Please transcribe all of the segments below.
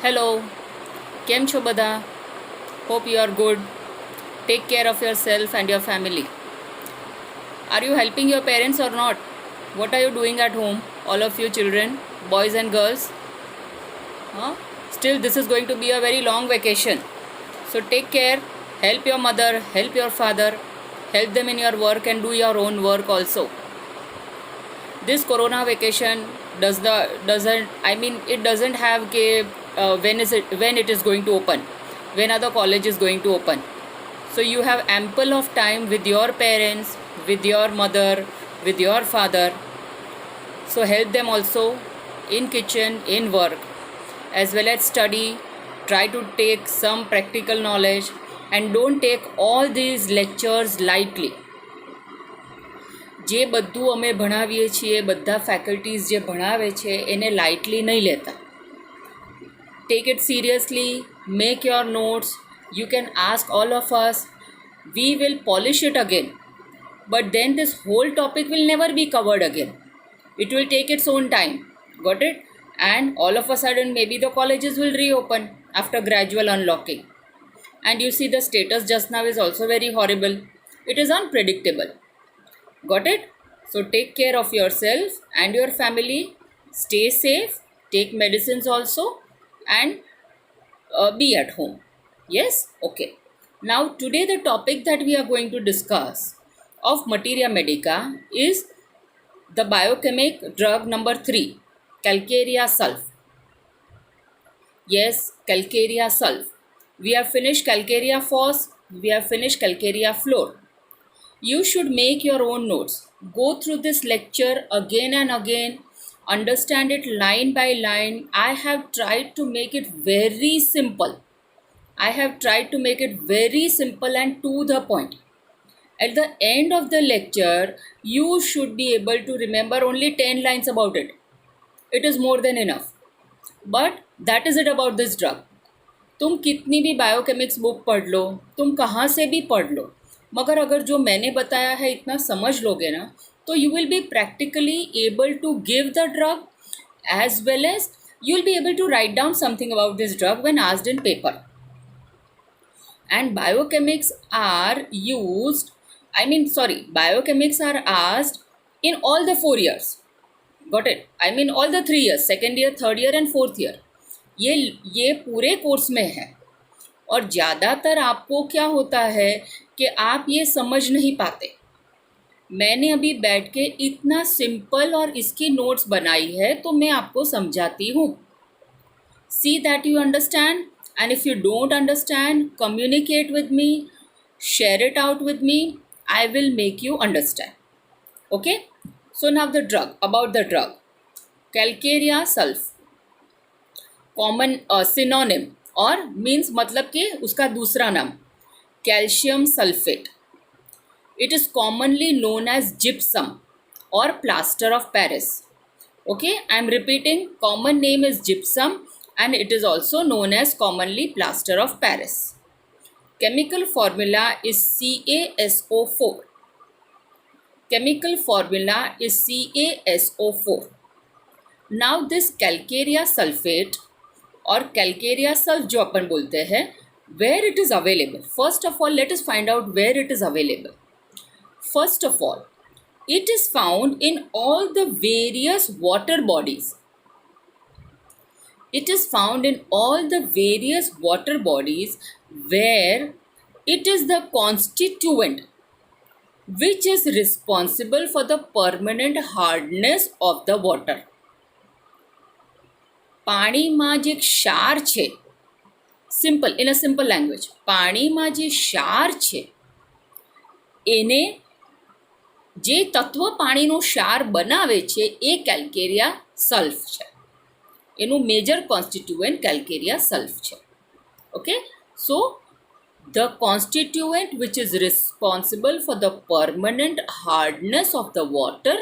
Hello, કેમ છો બધા? Hope you are good. Take care of yourself and your family. Are you helping your parents or not? What are you doing at home? All of you children, boys and girls. Huh? Still, this is going to be a very long vacation. So take care. Help your mother, help your father, help them in your work and do your own work also. This corona vacation it doesn't have when it is going to open, when are the colleges going to open. So you have ample of time with your parents, with your mother, with your father. So help them also in kitchen, in work, as well as study. Try to take some practical knowledge and don't take all these lectures lightly. જે બધું અમે ભણાવીએ છીએ, બધા faculties જે ભણાવે છે એને lightly નહીં લેતા. Take it seriously, make your notes. You can ask all of us. We will polish it again. But then this whole topic will never be covered again. It will take its own time. Got it? And all of a sudden maybe the colleges will reopen after gradual unlocking. And you see the status just now is also very horrible. It is unpredictable. Got it? So take care of yourself and your family. Stay safe. Take medicines also. And be at home. Yes? Okay. Now today the topic that we are going to discuss of Materia Medica is the biochemic drug number 3, Calcarea sulf. Yes, Calcarea sulf. We have finished Calcarea phos. We have finished Calcarea fluor. You should make your own notes. Go through this lecture again and again. Understand it line by line. I have tried to make it very simple. I have tried to make it very simple and to the point. At the end of the lecture, you should be able to remember only 10 lines about it. It is more than enough. But that is it about this drug. तुम कितनी भी बायोकेमिक्स book पढ़ लो, तुम कहाँ से भी पढ़ लो, मगर अगर जो मैंने बताया है इतना समझ लोगे ना, तो you will be practically able to give the drug as well as you will be able to write down something about this drug when asked in paper. And biochemics are asked in all the 4 years. Got it? All the 3 years, second year, third year and fourth year. ये पूरे course में है. और ज़्यादातर आपको क्या होता है कि आप ये समझ नहीं पाते. मैंने अभी बैठ के इतना सिंपल और इसकी नोट्स बनाई है तो मैं आपको समझाती हूँ. See that you understand, and if you don't understand, communicate with me, share it out with me. I will make you understand. Okay? So now the drug, about the drug calcarea sulph. Common synonym और means मतलब कि उसका दूसरा नाम calcium sulphate. It is commonly known as gypsum और plaster of Paris. Okay, I am repeating, common name is gypsum and it is also known as commonly plaster of Paris. Chemical formula is CaSO4. Chemical formula is CaSO4. Now this calcarea sulfate और calcarea sulf जो अपन बोलते हैं, where it is available. First of all, let us find out where it is available. First of all, it is found in all the various water bodies. It is found in all the various water bodies where it is the constituent which is responsible for the permanent hardness of the water. પાણીમાં જે ક્ષાર છે, simple, in a simple language, પાણીમાં જે ક્ષાર છે એને જે તત્વ પાણીનું ક્ષાર બનાવે છે એ કેલ્કેરિયા સલ્ફ છે. એનું મેજર કોન્સ્ટિટ્યુએન્ટ કેલ્કેરિયા સલ્ફ છે. Okay, so the constituent which is responsible for the permanent hardness of the water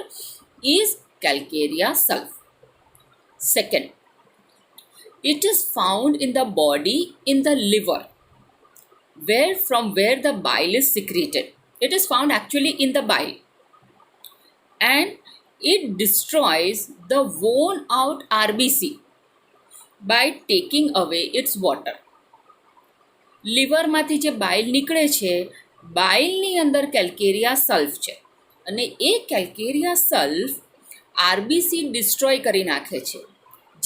is calcarea sulf. Second, it is found in the body, in the liver, from where the bile is secreted. It is found actually in the bile, and it destroys the worn out RBC. by taking away its water. લીવરમાંથી જે બાઇલ નીકળે છે, બાઇલની અંદર calcarea sulph છે અને એ calcarea સલ્ફ RBC destroy કરી નાખે છે.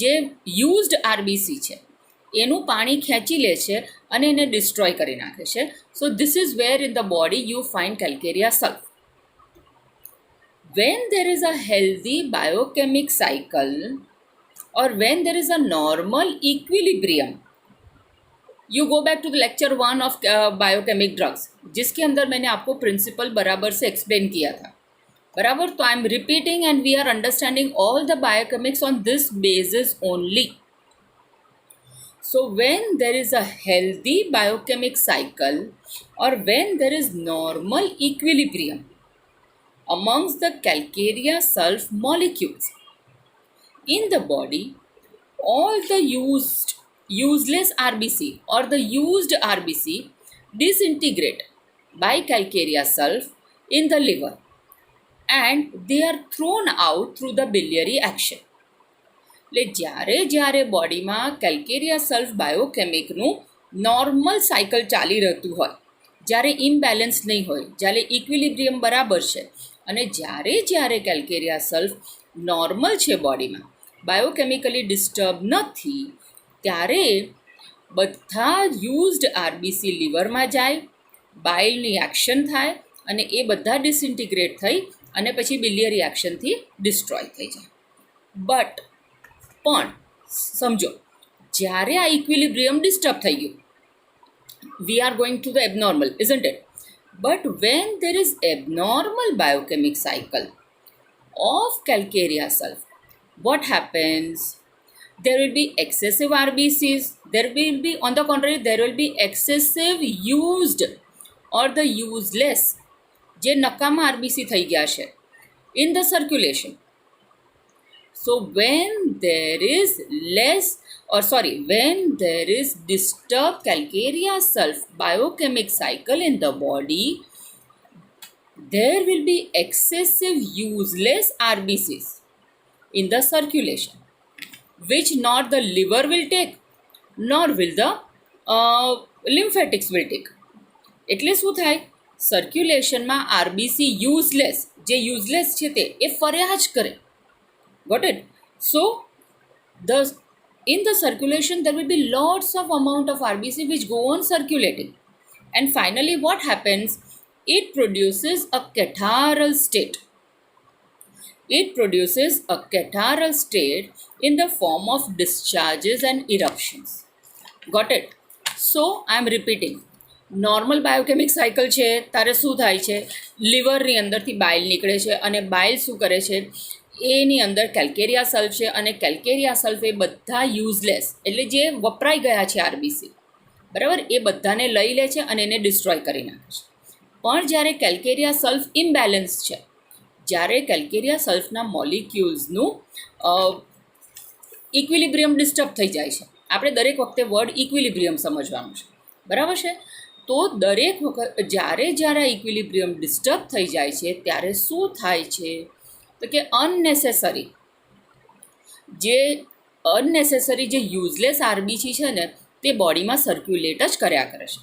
જે યુઝડ આરબીસી છે એનું પાણી ખેંચી લે છે અને એને ડિસ્ટ્રોય કરી નાખે છે. So this is where in the body you find calcarea sulph. When there is a healthy biochemic cycle or when there is a normal equilibrium, you go back to the lecture 1 of biochemic drugs, जिसके अंदर मैंने आपको principal बराबर से explain किया था. बराबर, तो I am repeating and we are understanding all the biochemics on this basis only. So when there is a healthy biochemic cycle or when there is normal equilibrium amongst the calcarea sulf molecules in the body, all the useless RBC or the used RBC disintegrate by calcarea sulf in the liver and they are thrown out through the biliary action. એટલે જ્યારે બોડીમાં calcarea સલ્ફ બાયોકેમિકનું normal cycle ચાલી રહેતું હોય, જ્યારે imbalance નહીં હોય, જ્યારે ઇક્વિલિબ્રિયમ બરાબર છે અને જ્યારે કેલ્કેરિયા સલ્ફ નોર્મલ છે બોડીમાં, બાયોકેમિકલી ડિસ્ટર્બ નથી, ત્યારે બધા યુઝડ આરબીસી લીવરમાં જાય, બાઇલની એક્શન થાય અને એ બધા ડિસઇન્ટિગ્રેટ થઈ અને પછી બિલિયરી એક્શનથી ડિસ્ટ્રોય થઈ જાય. પણ સમજો, જ્યારે આ ઇક્વિલિબ્રિયમ ડિસ્ટર્બ થઈ ગયું, we are going to the abnormal, isn't it? But when there is abnormal biochemic cycle of calcarea sulf, what happens? There will be excessive RBCs. There will be, on the contrary, there will be excessive used or the useless, જે નકામા RBC થઈ ગયા છે, in the circulation. So when there is when there is disturbed calcarea sulf biochemic cycle in the body, there will be excessive useless RBCs in the circulation, which not the liver will take, nor will the lymphatics will take. એટલે શું થાય? સર્ક્યુલેશનમાં RBC useless, જે useless છે તે એ ફર્યા જ કરે. Got it? So in the circulation there will be lots of amount of RBC which go on circulating, and finally what happens? It produces a catarrhal state. It produces a catarrhal state in the form of discharges and eruptions. Got it? So I am repeating. Normal biochemic cycle છે ત્યારે શું થાય છે? લીવરની અંદરથી બાઇલ નીકળે છે અને બાઇલ શું કરે છે? એની અંદર કેલ્કેરિયા સલ્ફ છે અને કેલ્કેરિયા સલ્ફ એ બધા યુઝલેસ, એટલે જે વપરાઈ ગયા છે આરબીસી, બરાબર, એ બધાને લઈ લે છે અને એને ડિસ્ટ્રોય કરી નાખે છે. પણ જ્યારે કેલ્કેરિયા સલ્ફ ઇમ્બેલેન્સ છે, જ્યારે કેલ્કેરિયા સલ્ફના મોલિક્યુલ્સનું ઇક્વિલિબ્રિયમ ડિસ્ટર્બ થઈ જાય છે. આપણે દરેક વખતે વર્ડ ઇક્વિલિબ્રિયમ સમજવાનું છે, બરાબર છે? તો દરેક વખત જ્યારે આ ઇક્વિલિબ્રિયમ ડિસ્ટર્બ થઈ જાય છે ત્યારે શું થાય છે? તો કે અનનેસેસરી જે યુઝલેસ આરબીસી છે ને તે બોડીમાં સર્ક્યુલેટ જ કર્યા કરે છે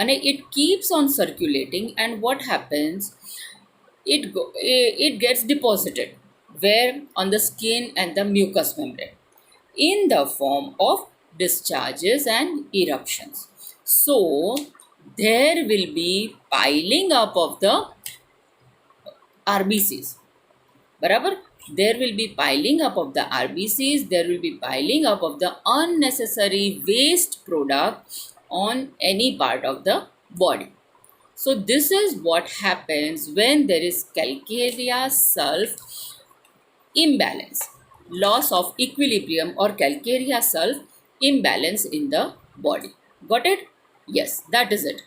અને it keeps on circulating and what happens? it gets deposited where? On the skin and the mucous membrane in the form of discharges and eruptions. So there will be piling up of the RBCs. બરાબર, there will be piling up of the RBCs, there will be piling up of the unnecessary waste product on any part of the body. So this is what happens when there is calcarea sulf imbalance, loss of equilibrium or calcarea sulf imbalance in the body. Got it? Yes, that is it.